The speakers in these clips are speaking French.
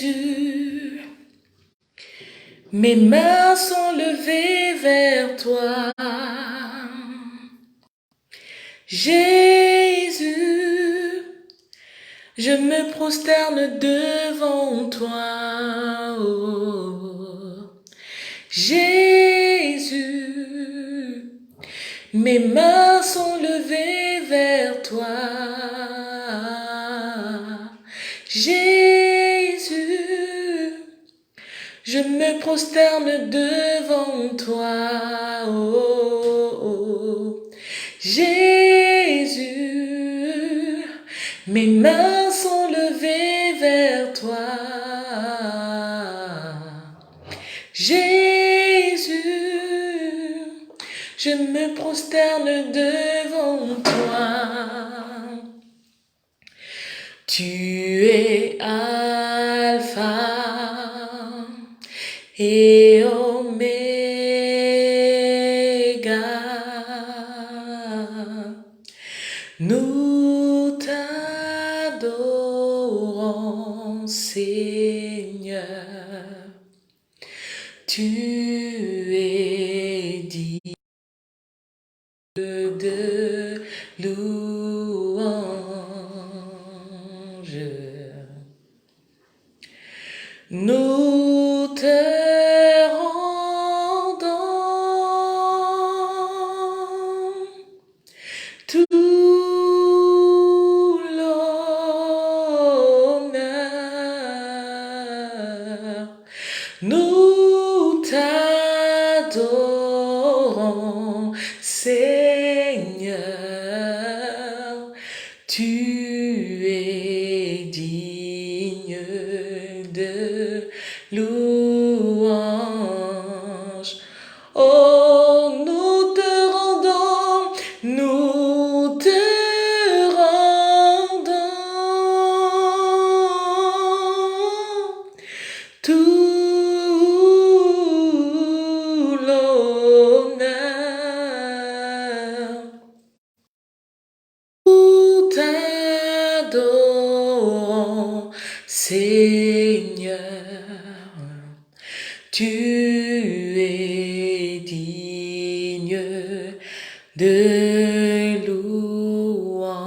Jésus, mes mains sont levées vers toi. Jésus, je me prosterne devant toi. Oh. Jésus, mes mains sont levées vers toi. Jésus, je me prosterne devant toi. Oh, oh. Jésus, mes mains sont levées vers toi. Jésus, je me prosterne devant toi. Tu es Alpha et Oméga. Nous t'adorons, Seigneur. Tu es digne de louange. Nous te rendons tout l'honneur. Nous t'adorons, Seigneur. Tu es digne de louange. Oh, nous te rendons tout l'honneur. Nous t'adorons, Seigneur. Tu es digne de louange.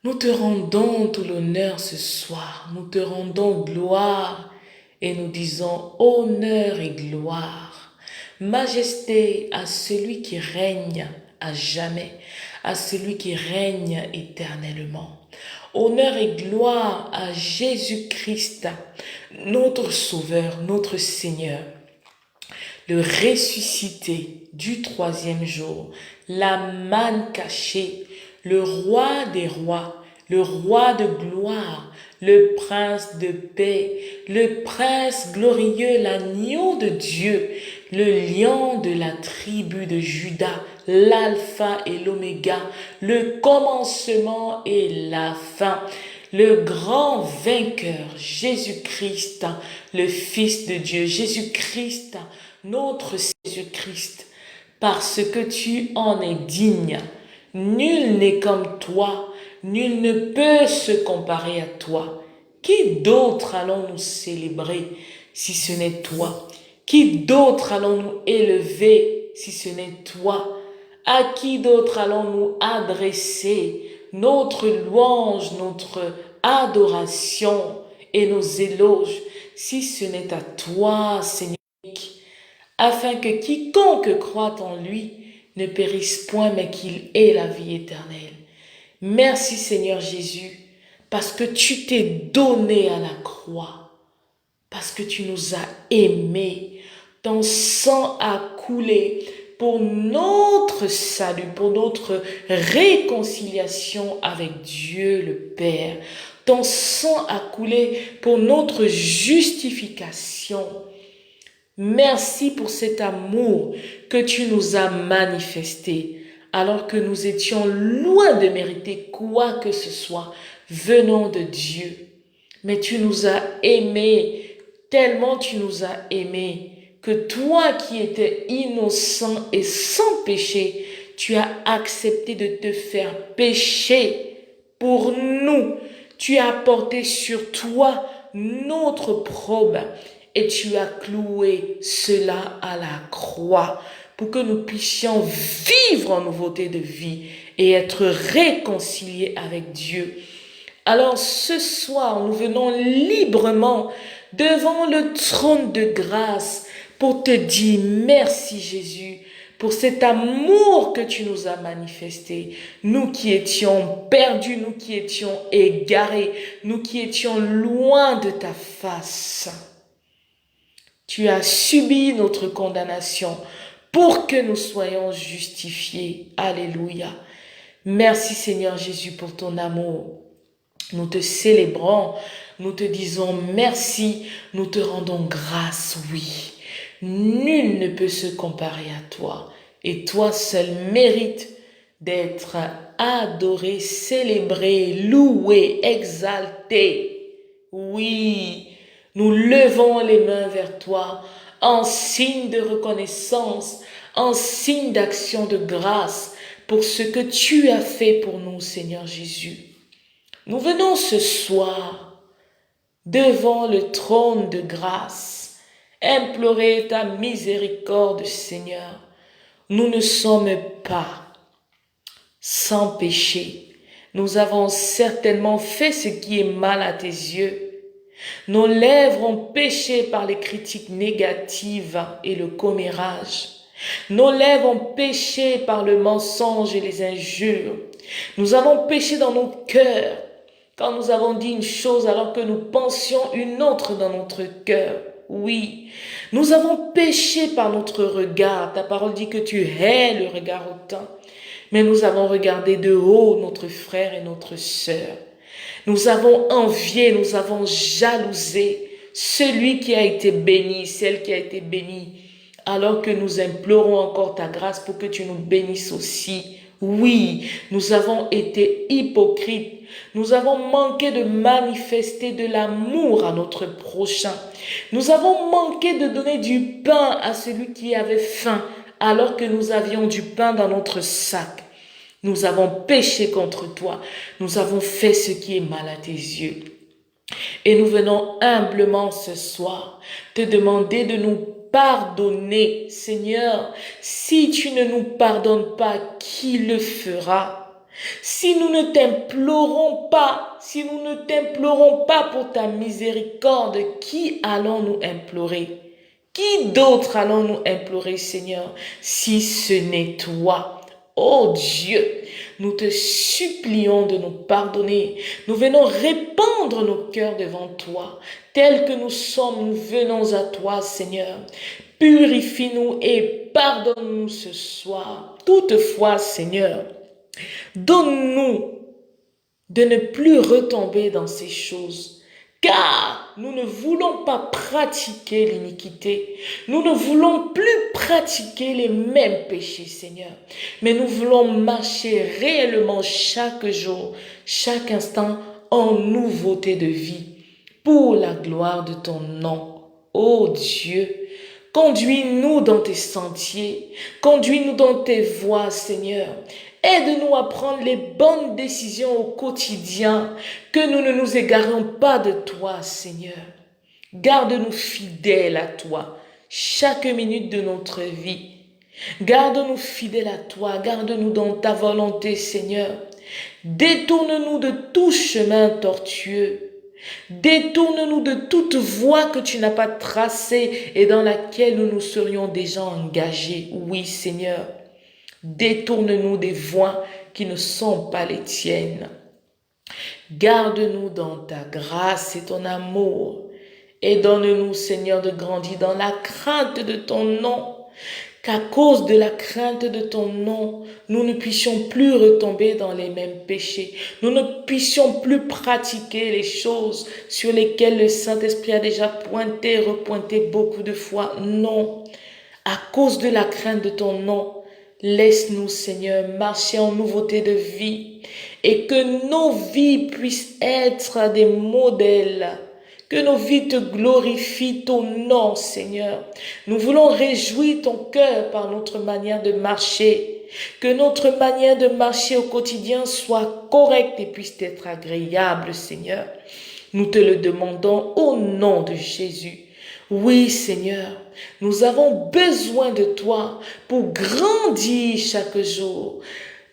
Nous te rendons tout l'honneur ce soir. Nous te rendons gloire et nous disons honneur et gloire. Majesté à celui qui règne à jamais, à celui qui règne éternellement. Honneur et gloire à Jésus-Christ, notre Sauveur, notre Seigneur, le ressuscité du troisième jour, la manne cachée, le roi des rois, le roi de gloire, le prince de paix, le prince glorieux, l'agneau de Dieu, le lion de la tribu de Juda, l'alpha et l'oméga, le commencement et la fin, le grand vainqueur, Jésus-Christ, le Fils de Dieu, Jésus-Christ, notre Jésus-Christ, parce que tu en es digne. Nul n'est comme toi, nul ne peut se comparer à toi. Qui d'autre allons-nous célébrer si ce n'est toi? Qui d'autre allons-nous élever si ce n'est toi? À qui d'autre allons-nous adresser notre louange, notre adoration et nos éloges si ce n'est à toi, Seigneur, afin que quiconque croit en lui ne périsse point, mais qu'il ait la vie éternelle. Merci Seigneur Jésus, parce que tu t'es donné à la croix, parce que tu nous as aimés. Ton sang a coulé pour notre salut, pour notre réconciliation avec Dieu le Père. Ton sang a coulé pour notre justification. Merci pour cet amour que tu nous as manifesté alors que nous étions loin de mériter quoi que ce soit venant de Dieu. Mais tu nous as aimés, tellement tu nous as aimés, que toi qui étais innocent et sans péché, tu as accepté de te faire pécher pour nous. Tu as porté sur toi notre probe et tu as cloué cela à la croix pour que nous puissions vivre en nouveauté de vie et être réconciliés avec Dieu. Alors ce soir, nous venons librement devant le trône de grâce pour te dire merci Jésus pour cet amour que tu nous as manifesté. Nous qui étions perdus, nous qui étions égarés, nous qui étions loin de ta face. Tu as subi notre condamnation pour que nous soyons justifiés. Alléluia. Merci Seigneur Jésus pour ton amour. Nous te célébrons, nous te disons merci, nous te rendons grâce, oui. Nul ne peut se comparer à toi et toi seul mérites d'être adoré, célébré, loué, exalté. Oui, nous levons les mains vers toi en signe de reconnaissance, en signe d'action de grâce pour ce que tu as fait pour nous, Seigneur Jésus. Nous venons ce soir devant le trône de grâce, implorer ta miséricorde, Seigneur. Nous ne sommes pas sans péché. Nous avons certainement fait ce qui est mal à tes yeux. Nos lèvres ont péché par les critiques négatives et le commérage. Nos lèvres ont péché par le mensonge et les injures. Nous avons péché dans nos cœurs quand nous avons dit une chose alors que nous pensions une autre dans notre cœur. Oui, nous avons péché par notre regard. Ta parole dit que tu hais le regard hautain. Mais nous avons regardé de haut notre frère et notre sœur. Nous avons envié, nous avons jalousé celui qui a été béni, celle qui a été bénie, alors que nous implorons encore ta grâce pour que tu nous bénisses aussi. Oui, nous avons été hypocrites. Nous avons manqué de manifester de l'amour à notre prochain. Nous avons manqué de donner du pain à celui qui avait faim, alors que nous avions du pain dans notre sac. Nous avons péché contre toi. Nous avons fait ce qui est mal à tes yeux. Et nous venons humblement ce soir te demander de nous pardonner, Seigneur. Si tu ne nous pardonnes pas, qui le fera? Si nous ne t'implorons pas, si nous ne t'implorons pas pour ta miséricorde, qui allons-nous implorer? Qui d'autre allons-nous implorer, Seigneur, si ce n'est toi? Oh Dieu, nous te supplions de nous pardonner. Nous venons répandre nos cœurs devant toi. Tels que nous sommes, nous venons à toi, Seigneur. Purifie-nous et pardonne-nous ce soir. Toutefois, Seigneur, donne-nous de ne plus retomber dans ces choses. Car nous ne voulons pas pratiquer l'iniquité. Nous ne voulons plus pratiquer les mêmes péchés, Seigneur. Mais nous voulons marcher réellement chaque jour, chaque instant en nouveauté de vie pour la gloire de ton nom. Ô Dieu, conduis-nous dans tes sentiers, conduis-nous dans tes voies, Seigneur. Aide-nous à prendre les bonnes décisions au quotidien, que nous ne nous égarions pas de toi, Seigneur. Garde-nous fidèles à toi, chaque minute de notre vie. Garde-nous fidèles à toi, garde-nous dans ta volonté, Seigneur. Détourne-nous de tout chemin tortueux. Détourne-nous de toute voie que tu n'as pas tracée et dans laquelle nous nous serions déjà engagés. Oui, Seigneur. Détourne-nous des voies qui ne sont pas les tiennes. Garde-nous dans ta grâce et ton amour. Et donne-nous, Seigneur, de grandir dans la crainte de ton nom. Qu'à cause de la crainte de ton nom, nous ne puissions plus retomber dans les mêmes péchés. Nous ne puissions plus pratiquer les choses sur lesquelles le Saint-Esprit a déjà pointé, repointé beaucoup de fois. Non, à cause de la crainte de ton nom, laisse-nous, Seigneur, marcher en nouveauté de vie et que nos vies puissent être des modèles, que nos vies te glorifient ton nom, Seigneur. Nous voulons réjouir ton cœur par notre manière de marcher. Que notre manière de marcher au quotidien soit correcte et puisse être agréable, Seigneur. Nous te le demandons au nom de Jésus. Oui, Seigneur, nous avons besoin de toi pour grandir chaque jour.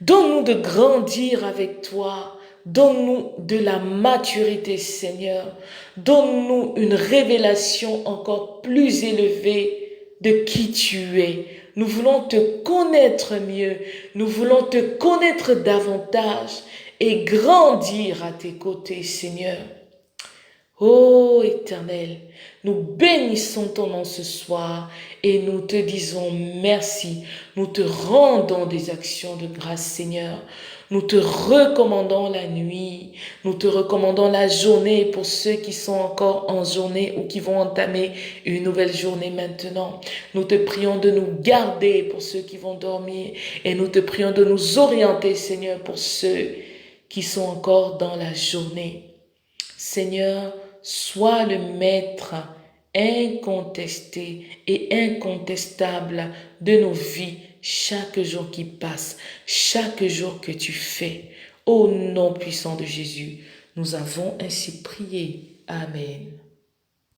Donne-nous de grandir avec toi. Donne-nous de la maturité, Seigneur. Donne-nous une révélation encore plus élevée de qui tu es. Nous voulons te connaître mieux. Nous voulons te connaître davantage et grandir à tes côtés, Seigneur. Ô Éternel, nous bénissons ton nom ce soir et nous te disons merci. Nous te rendons des actions de grâce, Seigneur. Nous te recommandons la nuit. Nous te recommandons la journée pour ceux qui sont encore en journée ou qui vont entamer une nouvelle journée maintenant. Nous te prions de nous garder pour ceux qui vont dormir et nous te prions de nous orienter, Seigneur, pour ceux qui sont encore dans la journée. Seigneur, sois le maître incontesté et incontestable de nos vies chaque jour qui passe, chaque jour que tu fais. Au nom puissant de Jésus, nous avons ainsi prié. Amen.